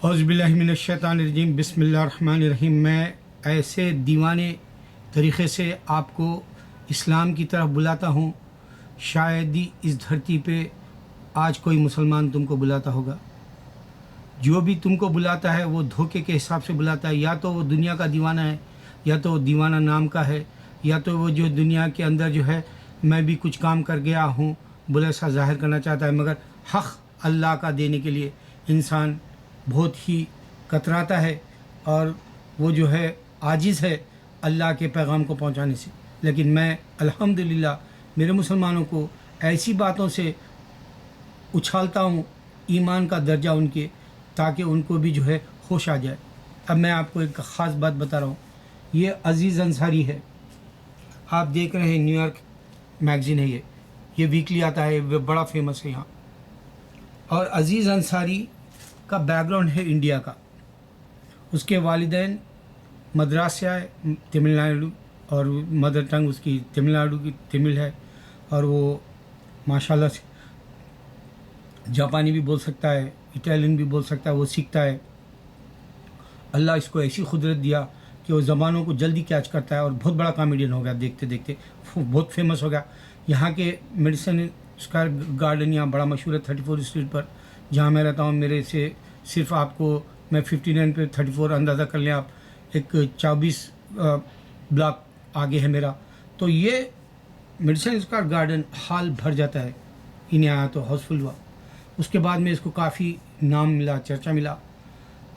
اعوذ باللہ من الشیطان الرجیم، بسم اللہ الرحمن الرحیم۔ میں ایسے دیوانے طریقے سے آپ کو اسلام کی طرف بلاتا ہوں، شاید ہی اس دھرتی پہ آج کوئی مسلمان تم کو بلاتا ہوگا۔ جو بھی تم کو بلاتا ہے وہ دھوکے کے حساب سے بلاتا ہے، یا تو وہ دنیا کا دیوانہ ہے، یا تو وہ دیوانہ نام کا ہے، یا تو وہ جو دنیا کے اندر جو ہے میں بھی کچھ کام کر گیا ہوں بولے سا ظاہر کرنا چاہتا ہے، مگر حق اللہ کا دینے کے لیے انسان بہت ہی کتراتا ہے اور وہ جو ہے عاجز ہے اللہ کے پیغام کو پہنچانے سے۔ لیکن میں الحمدللہ میرے مسلمانوں کو ایسی باتوں سے اچھالتا ہوں ایمان کا درجہ ان کے، تاکہ ان کو بھی جو ہے ہوش آ جائے۔ اب میں آپ کو ایک خاص بات بتا رہا ہوں، یہ عزیز انصاری ہے، آپ دیکھ رہے ہیں نیو یارک میگزین ہے، یہ ویکلی آتا ہے، وہ بڑا فیمس ہے یہاں۔ اور عزیز انصاری کا بیک گراؤنڈ ہے انڈیا کا، اس کے والدین مدراس سے آئے، تمل ناڈو، اور مدر ٹنگ اس کی تمل ناڈو کی تمل ہے، اور وہ ماشاءاللہ سے جاپانی بھی بول سکتا ہے، اٹالین بھی بول سکتا ہے، وہ سیکھتا ہے۔ اللہ اس کو ایسی قدرت دیا کہ وہ زبانوں کو جلدی کیچ کرتا ہے، اور بہت بڑا کامیڈین ہو گیا، دیکھتے دیکھتے بہت فیمس ہو گیا۔ یہاں کے میڈیسن اسکوائر گارڈن یہاں بڑا مشہور ہے 34 اسٹریٹ پر، جہاں میں رہتا ہوں۔ میرے سے صرف آپ کو میں 59 پہ 34 اندازہ کر لیں آپ، ایک 24 بلاک آگے ہے میرا۔ تو یہ میڈیسن اسکوائر گارڈن حال بھر جاتا ہے، انہیں آیا تو ہاؤس فل ہوا۔ اس کے بعد میں اس کو کافی نام ملا، چرچا ملا،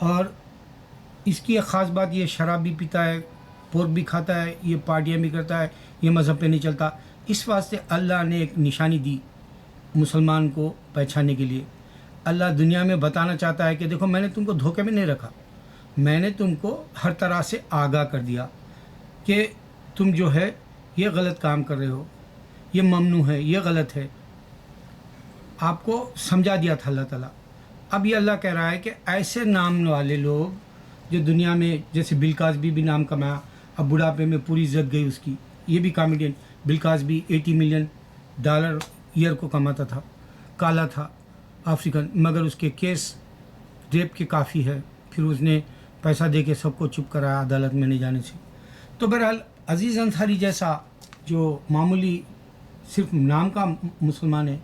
اور اس کی ایک خاص بات یہ شراب بھی پیتا ہے، پورک بھی کھاتا ہے، یہ پارٹیاں بھی کرتا ہے، یہ مذہب پہ نہیں چلتا۔ اس واسطے اللہ نے ایک نشانی دی مسلمان کو پہچاننے کے لیے۔ اللہ دنیا میں بتانا چاہتا ہے کہ دیکھو میں نے تم کو دھوکے میں نہیں رکھا، میں نے تم کو ہر طرح سے آگاہ کر دیا کہ تم جو ہے یہ غلط کام کر رہے ہو، یہ ممنوع ہے، یہ غلط ہے، آپ کو سمجھا دیا تھا اللہ تعالیٰ۔ اب یہ اللہ کہہ رہا ہے کہ ایسے نام والے لوگ جو دنیا میں، جیسے بل کاسبی بھی نام کمایا، اب بڑھاپے میں پوری عزت گئی اس کی، یہ بھی کامیڈین بل کاسبی $80 ملین ایئر کو کماتا تھا، کالا تھا، افریقن، مگر اس کے کیس ریپ کے کافی ہے، پھر اس نے پیسہ دے کے سب کو چپ کرایا عدالت میں نہیں جانے سے۔ تو بہرحال عزیز انصاری جیسا جو معمولی صرف نام کا مسلمان ہے،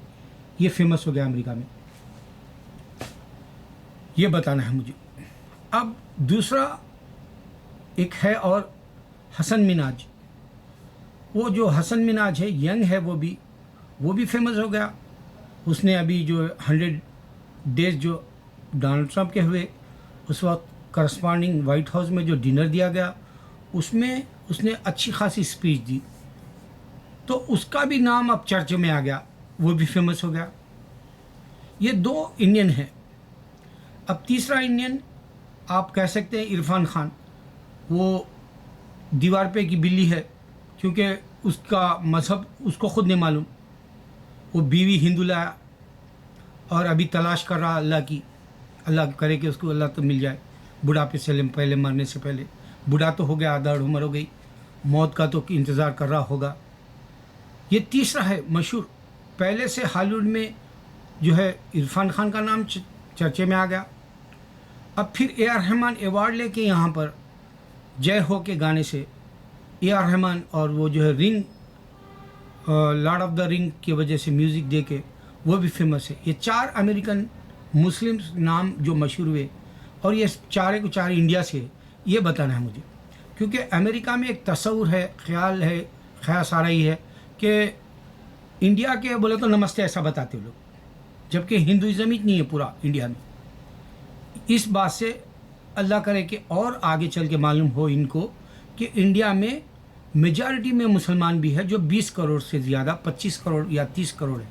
یہ فیمس ہو گیا امریکہ میں، یہ بتانا ہے مجھے۔ اب دوسرا ایک ہے اور حسن مناج، وہ جو حسن مناج ہے ینگ ہے، وہ بھی فیمس ہو گیا۔ اس نے ابھی جو 100 ڈیز جو ڈونلڈ ٹرمپ کے ہوئے، اس وقت کرسپونڈنگ وائٹ ہاؤس میں جو ڈنر دیا گیا، اس میں اس نے اچھی خاصی اسپیچ دی، تو اس کا بھی نام اب چرچے میں آ گیا، وہ بھی فیمس ہو گیا۔ یہ 2 انڈین ہیں۔ اب تیسرا انڈین آپ کہہ سکتے ہیں عرفان خان، وہ دیوار پہ کی بلی ہے، کیونکہ اس کا مذہب اس کو خود نہیں معلوم، وہ بیوی ہندو لایا اور ابھی تلاش کر رہا اللہ کرے کہ اس کو اللہ تو مل جائے بڑھاپے سے پہلے، مرنے سے پہلے۔ بوڑھا تو ہو گیا، آدھا عمر ہو گئی، موت کا تو انتظار کر رہا ہوگا۔ یہ تیسرا ہے مشہور، پہلے سے ہالی ووڈ میں جو ہے عرفان خان کا نام چرچے میں آ گیا۔ اب پھر اے آر رحمان ایوارڈ لے کے یہاں پر جے ہو کے گانے سے اے آر رحمان، اور وہ جو ہے رنگ لارڈ آف دا رنگ کی وجہ سے میوزک دے کے وہ بھی فیمس ہے۔ یہ 4 امریکن مسلم نام جو مشہور ہوئے، اور یہ چارے کو چار انڈیا سے، یہ بتانا ہے مجھے، کیونکہ امریکہ میں ایک تصور ہے، خیال ہے، خیاس آ رہی ہے کہ انڈیا کے بولے تو نمستے ایسا بتاتے لوگ، جبکہ ہندوازم ہی نہیں ہے پورا انڈیا میں۔ اس بات سے اللہ کرے کہ اور آگے چل کے معلوم ہو ان کو کہ انڈیا میں میجارٹی میں مسلمان بھی ہے، جو 20 کروڑ سے زیادہ 25 کروڑ یا 30 کروڑ ہے،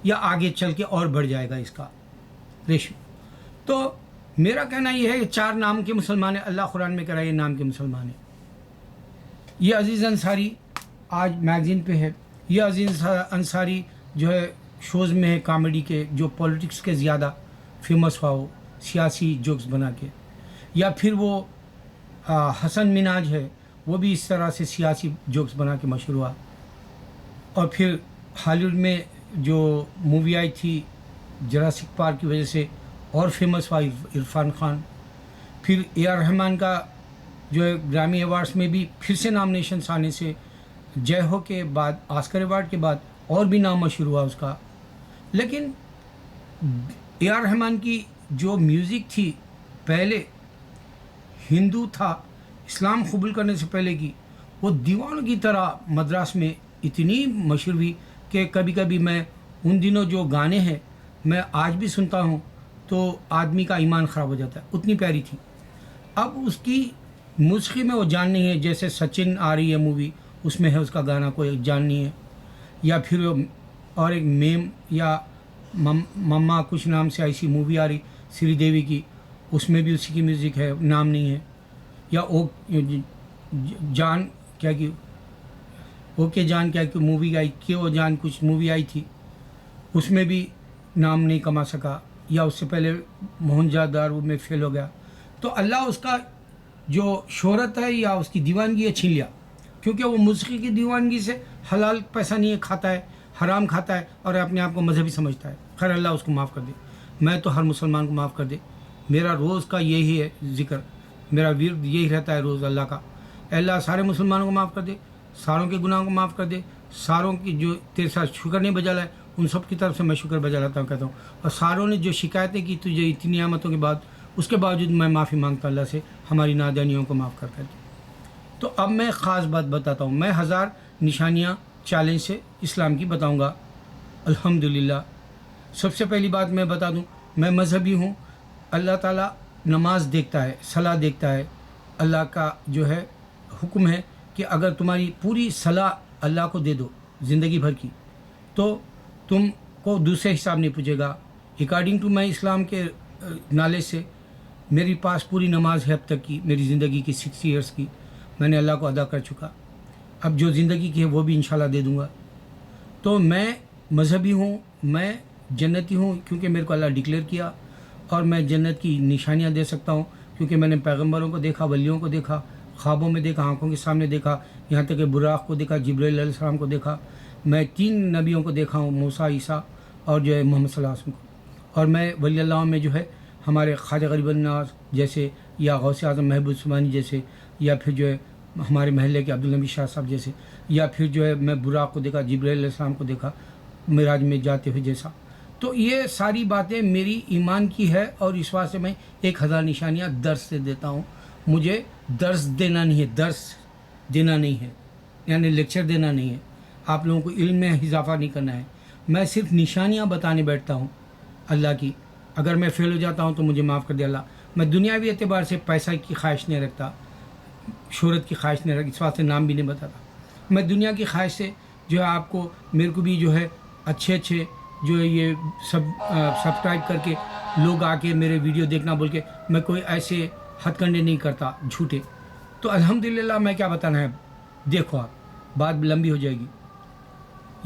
یا آگے چل کے اور بڑھ جائے گا اس کا ریشو۔ تو میرا کہنا یہ ہے کہ 4 نام کے مسلمان ہیں، اللہ قرآن میں کہہ رہا ہے یہ نام کے مسلمان ہیں۔ یہ عزیز انصاری آج میگزین پہ ہے، یہ عزیز انصاری جو ہے شوز میں ہے کامیڈی کے، جو پولیٹکس کے زیادہ فیمس ہوا ہو، سیاسی جوکس بنا کے، یا پھر وہ حسن مناج ہے، وہ بھی اس طرح سے سیاسی جوکس بنا کے مشہور ہوا۔ اور پھر ہالی ووڈ میں جو مووی آئی تھی جراسک پارک کی وجہ سے और फेमस हुआ इरफान खान। फिर ए आर रहमान का जो है ग्रामी अवार्ड्स में भी फिर से नॉमिनेशंस आने से जय हो के बाद, ऑस्कर अवार्ड के बाद और भी नाम मशहूर हुआ उसका। लेकिन ए आर रहमान की जो म्यूज़िक थी पहले हिंदू था, इस्लाम कबूल करने से पहले की, वो दीवानों की तरह मद्रास में इतनी मशहूर हुई कि कभी कभी मैं उन दिनों जो गाने हैं मैं आज भी सुनता हूँ तो आदमी का ईमान ख़राब हो जाता है, उतनी प्यारी थी। अब उसकी मौसीकी में वो जान नहीं है, जैसे सचिन आ रही है मूवी, उसमें है उसका गाना कोई जान नहीं है, या फिर और एक मेम या मम्मा कुछ नाम से ऐसी मूवी आ रही श्रीदेवी की, उसमें भी उसी की म्यूज़िक है, नाम नहीं है। या ओ जान क्या की, ओके जान क्या की मूवी आई, कि वो जान कुछ मूवी आई थी, उसमें भी नाम नहीं कमा सका, या उससे पहले मोहनजोदड़ो में फेल हो गया। तो अल्लाह उसका जो शोहरत है या उसकी दीवानगी है छीन लिया, क्योंकि वो मौसीकी की दीवानगी से हलाल पैसा नहीं खाता है, हराम खाता है और अपने आप को मजहबी समझता है। खैर अल्लाह उसको माफ़ कर दे, मैं तो हर मुसलमान को माफ़ कर दे। मेरा रोज़ का यही है ज़िक्र, मेरा विर्द यही रहता है रोज़ अल्लाह का, अल्लाह सारे मुसलमानों को माफ़ कर दे, सारों के गुनाहों को माफ़ कर दे, सारों की जो तेरे साथ शुक्र नहीं बजा लाए उन सब की तरफ से मैं शुक्र बजा लाता हूँ, कहता हूँ। और सारों ने जो शिकायतें की तुझे इतनी नियामतों के बाद, उसके बावजूद मैं माफ़ी मांगता अल्लाह से, हमारी नादानियों को माफ़ कर दे। तो अब मैं ख़ास बात बताता हूँ, मैं 1000 निशानियाँ चैलेंज से इस्लाम की बताऊँगा अल्हम्दुलिल्लाह। सबसे पहली बात मैं बता दूँ, मैं मजहबी हूँ। अल्लाह ताला नमाज देखता है, सलाह देखता है। अल्लाह का जो है हुक्म है कि अगर तुम्हारी पूरी सलाह अल्लाह को दे दो ज़िंदगी भर की, तो तुमको दूसरे हिसाब नहीं पूछेगा। अकॉर्डिंग टू मैं इस्लाम के नॉलेज से मेरे पास पूरी नमाज है अब तक की, मेरी ज़िंदगी की 60 ईयर्स की, मैंने अल्लाह को अदा कर चुका। अब जो ज़िंदगी की है वो भी इंशाल्लाह दे दूँगा। तो मैं मजहबी हूँ, मैं जन्नती हूँ क्योंकि मेरे को अल्लाह डिक्लेयर किया, और मैं जन्नत की निशानियाँ दे सकता हूँ क्योंकि मैंने पैगंबरों को देखा, वलियों को देखा, ख्वाबों में देखा, आंखों के सामने देखा, यहाँ तक कि बुराक को देखा, जिब्राइल अलैहिस्सलाम को देखा। मैं 3 नबियों को देखा हूँ, मूसा, ईसा और जो है मोहम्मद सल्लल्लाहु अलैहि वसल्लम को। और मैं वली अल्लाह में जो है हमारे ख्वाजा गरीब अन्नास जैसे, या गौसे आज़म महबूब सुबानी जैसे, या फिर जो है हमारे महल्ले के अब्दुल नबी शाह साहब जैसे, या फिर जो है मैं बुराक को देखा, जिब्राइल अलैहिस्सलाम को देखा मेराज में जाते हुए जैसा। तो ये सारी बातें मेरी ईमान की है, और इस वास्ते मैं 1000 निशानियाँ दर्स से देता हूँ। मुझे दर्स देना नहीं है, दर्स देना नहीं है, यानी लेक्चर देना नहीं है, आप लोगों को इल्म में इजाफा नहीं करना है। मैं सिर्फ निशानियाँ बताने बैठता हूँ अल्लाह की। अगर मैं फेल हो जाता हूँ तो मुझे माफ़ कर दे अल्लाह। मैं दुनियावी एतबार से पैसा की ख्वाहिश नहीं रखता, शोहरत की ख्वाहिश नहीं रखता, इस वास्ते नाम भी नहीं बताता। मैं दुनिया की ख्वाहिश से जो है आपको, मेरे को भी जो है अच्छे जो है ये सब सब्सक्राइब करके लोग आके मेरे वीडियो देखना बोल के, मैं कोई ऐसे हथकंडे नहीं करता झूठे। तो अल्हम्दुलिल्लाह मैं क्या बताना है, देखो आप, बात लंबी हो जाएगी।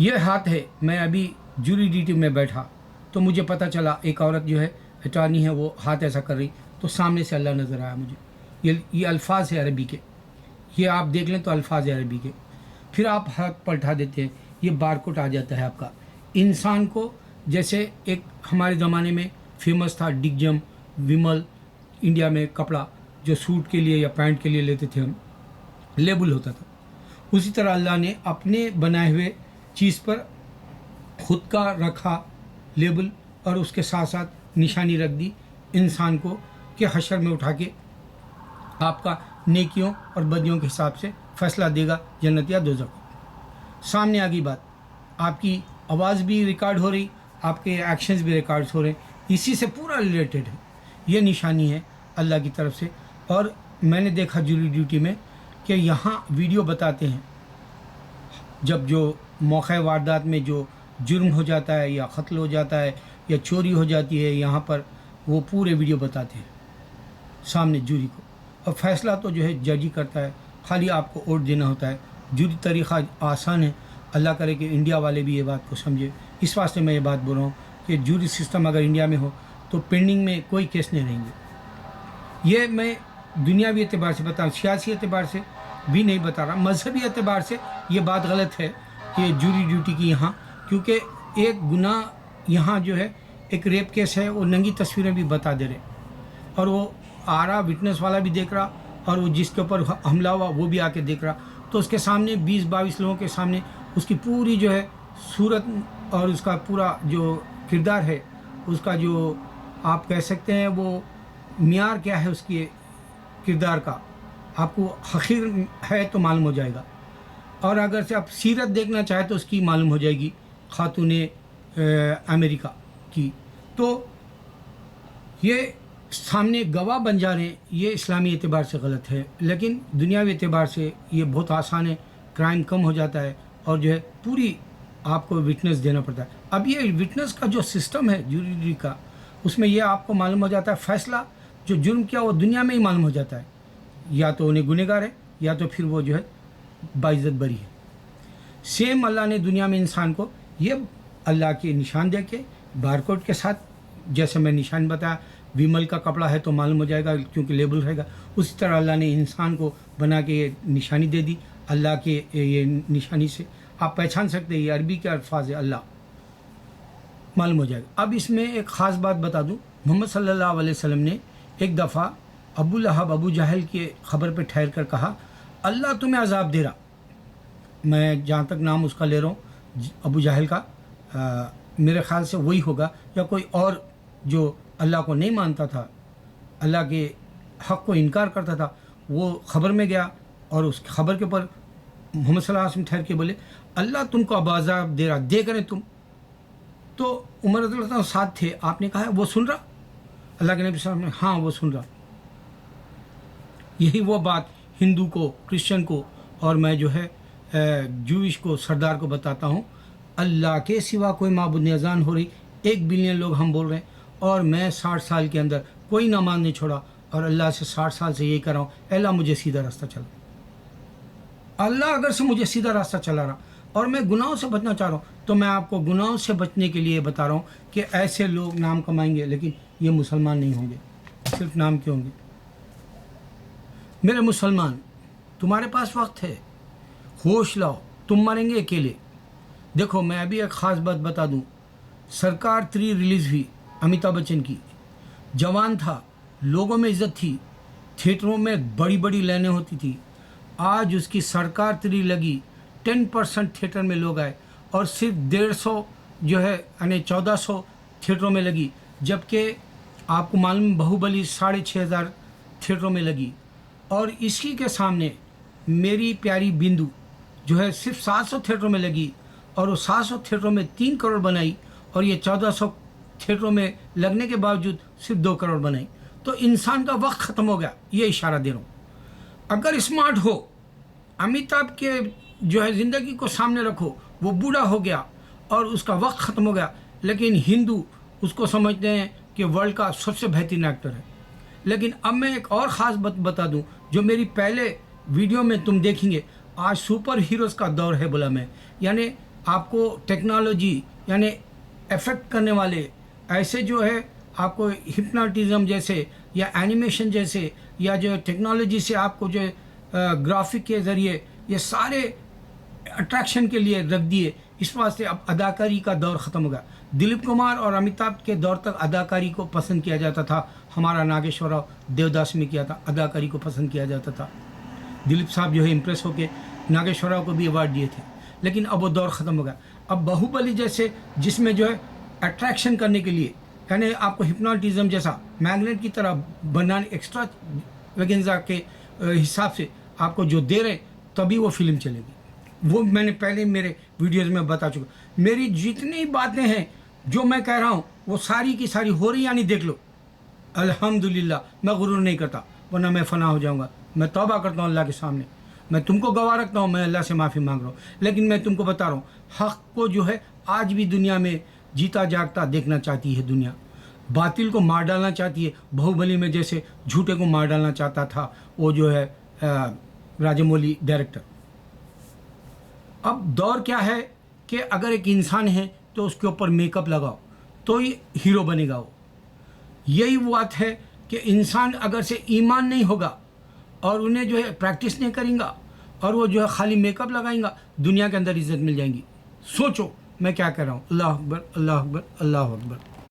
ये हाथ है, मैं अभी जूरी ड्यूटी में बैठा तो मुझे पता चला एक औरत जो है अटॉर्नी है, वो हाथ ऐसा कर रही, तो सामने से अल्लाह नज़र आया मुझे। ये अल्फाज है अरबी के, ये आप देख लें तो अल्फाज है अरबी के। फिर आप हाथ पलटा देते हैं, ये बारकोड आ जाता है आपका। इंसान को जैसे एक हमारे ज़माने में फेमस था डिगजम, विमल, इंडिया में कपड़ा जो सूट के लिए या पैंट के लिए लेते थे हम, लेबल होता था, उसी तरह अल्लाह ने अपने बनाए हुए चीज़ पर खुद का रखा लेबल, और उसके साथ साथ निशानी रख दी इंसान को कि हशर में उठा के आपका नेकियों और बदियों के हिसाब से फैसला देगा, जन्नत या दोज़ख। सामने आ गई बात, आपकी आवाज़ भी रिकॉर्ड हो रही, आपके एक्शंस भी रिकॉर्ड्स हो रहे हैं, इसी से पूरा रिलेटेड है। ये निशानी है अल्लाह की तरफ से। और मैंने देखा जूरी ड्यूटी में कि यहाँ वीडियो बताते हैं, जब जो मौक़े वारदात में जो जुर्म हो जाता है या क़त्ल हो जाता है या चोरी हो जाती है, यहाँ पर वो पूरे वीडियो बताते हैं सामने जूरी को, और फैसला तो जो है जज ही करता है, खाली आपको वोट देना होता है। जूरी तरीक़ा आसान है, अल्लाह करे कि इंडिया वाले भी ये बात को समझे। इस वास्ते मैं ये बात बोल रहा हूँ कि जूरी सिस्टम अगर इंडिया में हो तो पेंडिंग में कोई केस नहीं रहेंगे। ये मैं दुनियावी एतबार से बता रहा हूँ, सियासी एतबार से भी नहीं बता रहा, मजहबी एतबार से ये बात गलत है कि जूरी ड्यूटी की यहाँ, क्योंकि एक गुनाह यहाँ जो है एक रेप केस है, वो नंगी तस्वीरें भी बता दे रहे, और वो आ रहा, विटनेस वाला भी देख रहा, और वो जिसके ऊपर हमला हुआ वो भी आके देख रहा। तो उसके सामने 20-22 लोगों के सामने उसकी पूरी जो है सूरत और उसका पूरा जो किरदार है, उसका जो आप कह सकते हैं वो मियार क्या है उसकी किरदार का, आपको हकीर है तो मालूम हो जाएगा। और अगर से आप सीरत देखना चाहे तो उसकी मालूम हो जाएगी, खातून अमेरिका की। तो ये सामने गवाह बन जा रहे हैं, ये इस्लामी एतबार से गलत है, लेकिन दुनियावी एतबार से ये बहुत आसान है, क्राइम कम हो जाता है और जो है पूरी आपको विटनेस देना पड़ता है। अब ये विटनेस का जो सिस्टम है ज्यूरी का, उसमें ये आपको मालूम हो जाता है, फैसला जो जुर्म किया वो दुनिया में ही मालूम हो जाता है, या तो उन्हें गुनहगार है या तो फिर वो जो है बाइज्जत बरी है। सेम अल्लाह ने दुनिया में इंसान को ये अल्लाह के निशान दे के बारकोड के साथ, जैसे मैं निशान बताया, विमल का कपड़ा है तो मालूम हो जाएगा क्योंकि लेबल रहेगा, उसी तरह अल्लाह ने इंसान को बना के ये निशानी दे दी। अल्लाह के ये निशानी से आप पहचान सकते हैं, ये अरबी के अल्फाज है, अल्लाह मालूम हो जाएगा। अब इसमें एक ख़ास बात बता दूं, मोहम्मद सल्लल्लाहु अलैहि वसल्लम ने एक दफ़ा अबू लहब अबू जहल के ख़बर पे ठहर कर कहा, अल्लाह तुम्हें अजाब दे रहा। मैं जहाँ तक नाम उसका ले रहा हूँ अबू जहल का, मेरे ख़्याल से वही होगा या कोई और जो अल्लाह को नहीं मानता था, अल्लाह के हक़ को इनकार करता था, वो ख़बर में गया और उस ख़बर के ऊपर मोहम्मद सल्लल्लाहु अलैहि वसल्लम ठहर के बोले, अल्लाह तुमको अब अजाब दे रहा, देख रहे तुम। तो उमर रज़ियल्लाहु अन्हु साथ थे, आपने कहा वो सुन रहा, अल्लाह के नबी सल्लल्लाहु अलैहि वसल्लम ने हाँ वो सुन रहा। यही वो बात हिंदू को, क्रिश्चियन को और मैं जो है जूइश को, सरदार को बताता हूँ, अल्लाह के सिवा कोई माबूद नहीं, अजान हो रही, 1 बिलियन लोग हम बोल रहे हैं, और मैं 60 साल के अंदर कोई नमाज नहीं छोड़ा, और अल्लाह से 60 साल से यही कर रहा हूँ, अल्लाह मुझे सीधा रास्ता चला। अल्लाह अगर से मुझे सीधा रास्ता चला रहा और मैं गुनाहों से बचना चाह रहा हूँ, तो मैं आपको गुनाहों से बचने के लिए बता रहा हूँ कि ऐसे लोग नाम कमाएंगे लेकिन ये मुसलमान नहीं होंगे, सिर्फ नाम के होंगे। मेरे मुसलमान, तुम्हारे पास वक्त है, होश लाओ, तुम मरेंगे अकेले। देखो मैं अभी एक ख़ास बात बता दूँ, सरकार 3 रिलीज़ हुई अमिताभ बच्चन की, जवान था, लोगों में इज़्ज़त थी, थिएटरों में बड़ी बड़ी लाइनें होती थी। आज उसकी सरकार 3 लगी, 10% थिएटर में लोग आए और सिर्फ 150 जो है यानी 1400 थिएटरों में लगी, जबकि आपको मालूम बाहुबली 6500 थिएटरों में लगी। और इसी के सामने मेरी प्यारी बिंदु जो है सिर्फ 700 थिएटरों में लगी, और वो 700 थिएटरों में 3 करोड़ बनाई, और ये 1400 थिएटरों में लगने के बावजूद सिर्फ 2 करोड़ बनाई। तो इंसान का वक्त ख़त्म हो गया, ये इशारा दे रहा हूँ। अगर स्मार्ट हो, अमिताभ के जो है ज़िंदगी को सामने रखो, वो बूढ़ा हो गया और उसका वक्त ख़त्म हो गया, लेकिन हिंदू उसको समझते हैं कि वर्ल्ड का सबसे बेहतरीन एक्टर है। लेकिन अब मैं एक और ख़ास बात बता दूं, जो मेरी पहले वीडियो में तुम देखेंगे, आज सुपर हीरोज़ का दौर है बोला मैं, यानी आपको टेक्नोलॉजी यानी इफ़ेक्ट करने वाले ऐसे जो है आपको हिप्नोटिज़म जैसे या एनिमेशन जैसे या जो टेक्नोलॉजी से आपको जो ग्राफिक के ज़रिए ये सारे अट्रैक्शन के लिए रख दिए, इस वास्ते अब अदाकारी का दौर ख़त्म हो गया। दिलीप कुमार और अमिताभ के दौर तक अदाकारी को पसंद किया जाता था, हमारा नागेश्वर राव देवदास में किया था, अदाकारी को पसंद किया जाता था। दिलीप साहब जो है इम्प्रेस होके नागेश्वर राव को भी अवार्ड दिए थे, लेकिन अब वो दौर ख़त्म हो गया। अब बाहुबली जैसे जिसमें जो है अट्रैक्शन करने के लिए यानी आपको हिप्नोटिज़म जैसा मैग्नेट की तरह बनाने एक्स्ट्रा वेगेंजा के हिसाब से आपको जो दे रहे, तभी वो फिल्म चलेगी। वो मैंने पहले मेरे वीडियोज़ में बता चुका। मेरी जितनी बातें हैं जो मैं कह रहा हूँ वो सारी की सारी हो रही, यानी देख लो। अल्हम्दुलिल्लाह, मैं गुरूर नहीं करता, वरना मैं फ़ना हो जाऊँगा। मैं तौबा करता हूँ अल्लाह के सामने, मैं तुमको गवाह रखता हूँ, मैं अल्लाह से माफ़ी मांग रहा हूँ। लेकिन मैं तुमको बता रहा हूँ, हक़ को जो है आज भी दुनिया में जीता जागता देखना चाहती है दुनिया, बातिल को मार डालना चाहती है। बाहुबली में जैसे झूठे को मार डालना चाहता था वो जो है राजमौली डायरेक्टर। अब दौर क्या है कि अगर एक इंसान है तो उसके ऊपर मेकअप लगाओ तो ही हीरो बनेगा वो। यही बात है कि इंसान अगर से ईमान नहीं होगा और उन्हें जो है प्रैक्टिस नहीं करेंगे और वो जो है खाली मेकअप लगाएंगा, दुनिया के अंदर इज्जत मिल जाएंगी। सोचो मैं क्या कह रहा हूँ। अल्लाह अकबर, अल्लाह अकबर, अल्लाह अकबर।